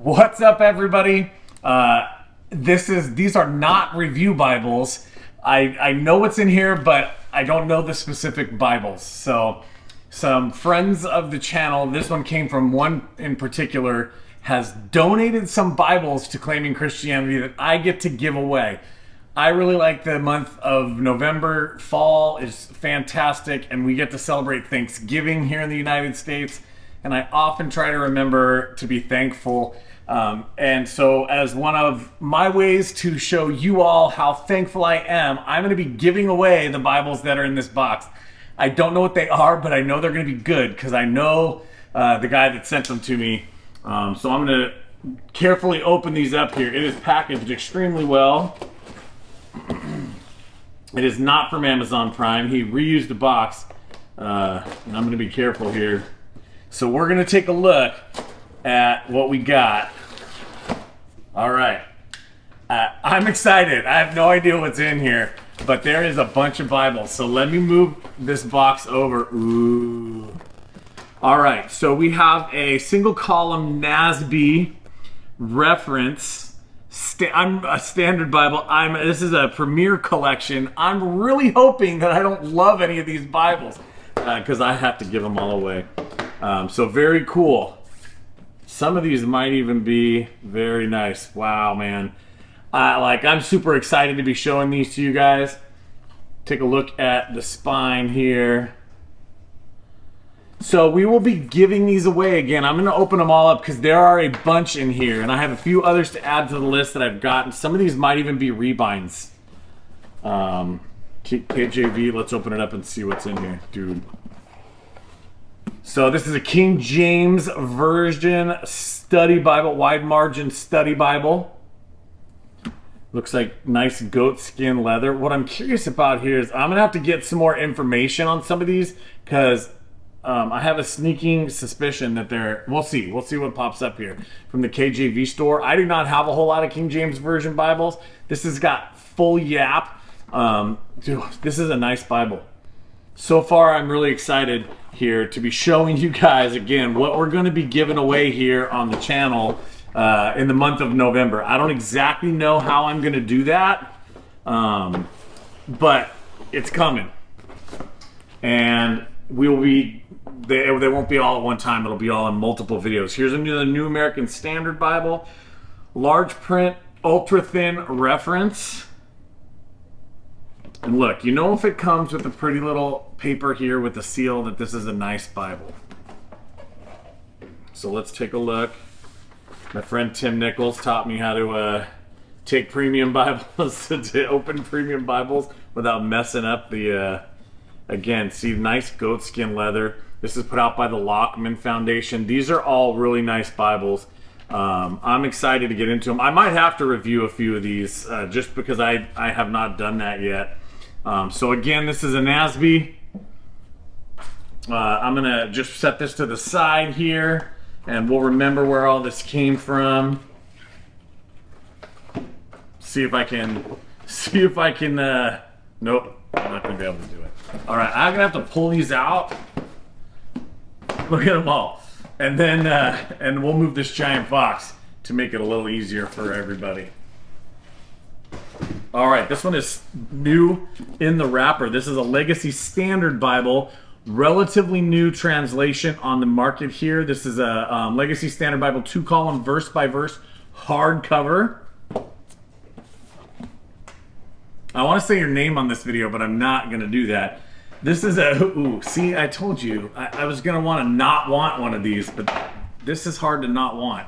What's up, everybody? These are not review Bibles. I know what's in here, but I don't know the specific Bibles. So some friends of the channel, this one came from one in particular, has donated some Bibles to Claiming Christianity that I get to give away. I really like the month of November. Fall is fantastic, and we get to celebrate Thanksgiving here in the United States. And I often try to remember to be thankful. And so as one of my ways to show you all how thankful I am, I'm going to be giving away the Bibles that are in this box. I don't know what they are, but I know they're going to be good because I know the guy that sent them to me. So I'm going to carefully open these up here. It is packaged extremely well. It is not from Amazon Prime. He reused the box. And I'm going to be careful here. So we're going to take a look at what we got. All right. I'm excited. I have no idea what's in here, but there is a bunch of Bibles. So let me move this box over. Ooh. All right. So we have a single column NASB reference. I'm a standard Bible. This is a Premier collection. I'm really hoping that I don't love any of these Bibles because I have to give them all away. So very cool. Some of these might even be very nice. Wow, man. I'm super excited to be showing these to you guys. Take a look at the spine here. So we will be giving these away again. I'm going to open them all up because there are a bunch in here. And I have a few others to add to the list that I've gotten. Some of these might even be rebinds. KJV, let's open it up and see what's in here. Dude. So this is a King James Version study Bible, wide margin study Bible. Looks like nice goat skin leather. What I'm curious about here is I'm gonna have to get some more information on some of these because I have a sneaking suspicion that we'll see what pops up here from the KJV store. I do not have a whole lot of King James Version Bibles. This has got full yap. Dude, this is a nice Bible. So far, I'm really excited here to be showing you guys again what we're going to be giving away here on the channel in the month of November. I don't exactly know how I'm going to do that, but it's coming. And they won't be all at one time. It'll be all in multiple videos. Here's the New American Standard Bible, large print, ultra thin reference. And look, you know if it comes with a pretty little paper here with the seal that this is a nice Bible. So let's take a look. My friend Tim Nichols taught me how to take premium Bibles, to open premium Bibles without messing up the, again, see, nice goat skin leather. This is put out by the Lockman Foundation. These are all really nice Bibles. I'm excited to get into them. I might have to review a few of these just because I have not done that yet. So again, this is a NASB. I'm gonna just set this to the side here and we'll remember where all this came from. See if I can, nope, I'm not gonna be able to do it. All right, I'm gonna have to pull these out. Look at them all. And then, and we'll move this giant box to make it a little easier for everybody. All right, this one is new in the wrapper. This is a Legacy Standard Bible, relatively new translation on the market here. This is a Legacy Standard Bible, 2-column, verse-by-verse hardcover. I want to say your name on this video, but I'm not going to do that. This is see, I told you, I was going to want to not want one of these, but this is hard to not want.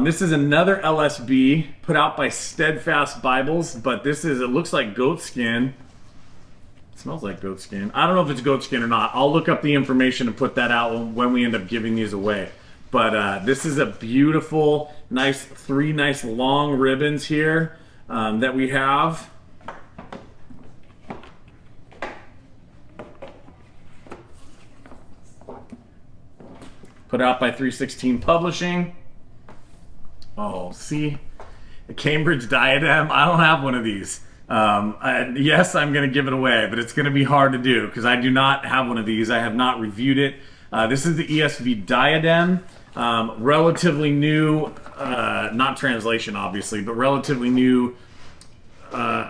This is another LSB put out by Steadfast Bibles, but it looks like goat skin. It smells like goat skin. I don't know if it's goat skin or not. I'll look up the information and put that out when we end up giving these away. But this is a beautiful, three nice long ribbons here that we have. Put out by 316 Publishing. Oh, see? A Cambridge diadem. I don't have one of these. Yes, I'm going to give it away, but it's going to be hard to do because I do not have one of these. I have not reviewed it. This is the ESV diadem. Relatively new, not translation obviously, but relatively new,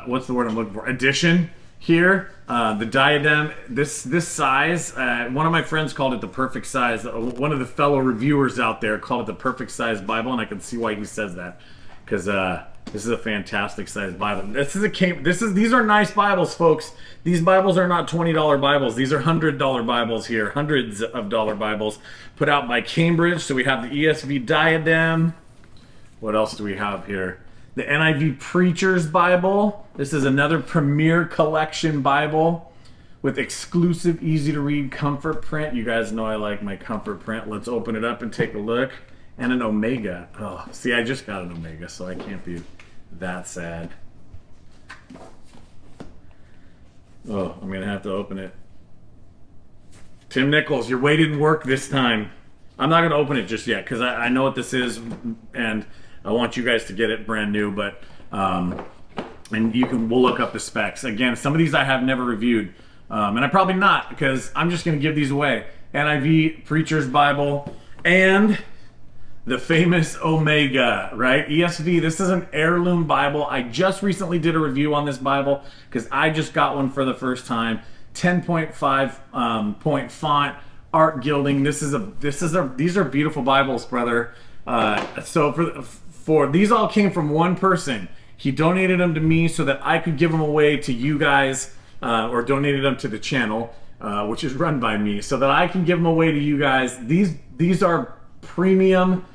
what's the word I'm looking for? Edition here. The diadem, this size, one of my friends called it the perfect size. One of the fellow reviewers out there called it the perfect size Bible, and I can see why he says that, because this is a fantastic size Bible. These are nice Bibles, folks. These Bibles are not $20 Bibles. These are $100 Bibles here, hundreds of dollar Bibles, put out by Cambridge. So we have the ESV diadem. What else do we have here? The NIV Preacher's Bible. This is another Premier Collection Bible with exclusive, easy-to-read comfort print. You guys know I like my comfort print. Let's open it up and take a look. And an Omega. Oh, see, I just got an Omega, so I can't be that sad. Oh, I'm going to have to open it. Tim Nichols, your way didn't work this time. I'm not going to open it just yet because I know what this is, and I want you guys to get it brand new, but and we'll look up the specs. Again, some of these I have never reviewed, and I probably not, because I'm just going to give these away. NIV Preacher's Bible and the famous Omega, right? ESV, this is an heirloom Bible. I just recently did a review on this Bible because I just got one for the first time. 10.5 point font, art gilding. These are beautiful Bibles, brother. So for these all came from one person. He donated them to me so that I could give them away to you guys, or donated them to the channel, which is run by me, so that I can give them away to you guys. These are premium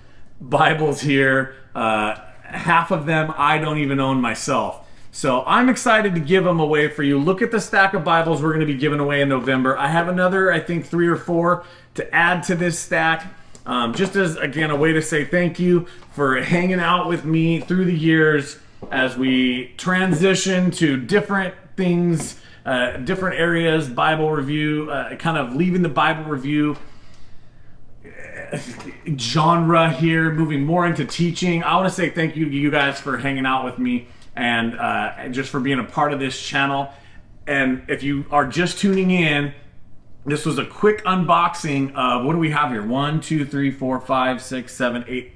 Bibles here. Half of them I don't even own myself. So I'm excited to give them away for you. Look at the stack of Bibles we're going to be giving away in November. I have another, I think, 3 or 4 to add to this stack. Just as, again, a way to say thank you for hanging out with me through the years as we transition to different things, different areas, Bible review, kind of leaving the Bible review genre here, moving more into teaching. I want to say thank you to you guys for hanging out with me and just for being a part of this channel. And if you are just tuning in, this was a quick unboxing of, what do we have here? 1, 2, 3, 4, 5, 6, 7, 8.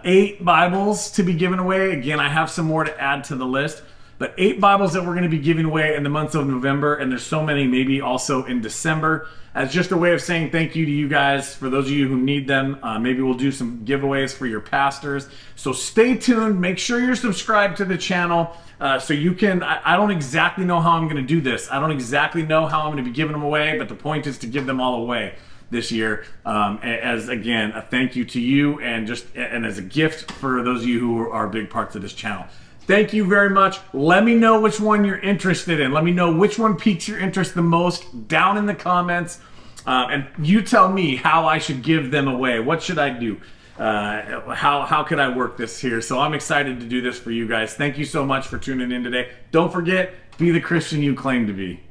8 Bibles to be given away. Again, I have some more to add to the list, but 8 Bibles that we're going to be giving away in the months of November, and there's so many maybe also in December, as just a way of saying thank you to you guys. For those of you who need them, maybe we'll do some giveaways for your pastors. So stay tuned. Make sure you're subscribed to the channel so you can, I don't exactly know how I'm going to do this. I don't exactly know how I'm going to be giving them away, but the point is to give them all away this year, as again a thank you to you, and as a gift for those of you who are big parts of this channel. Thank you very much. Let me know which one you're interested in. Let me know which one piques your interest the most down in the comments, and you tell me how I should give them away. What should I do? How could I work this here? So I'm excited to do this for you guys. Thank you so much for tuning in today. Don't forget, be the Christian you claim to be.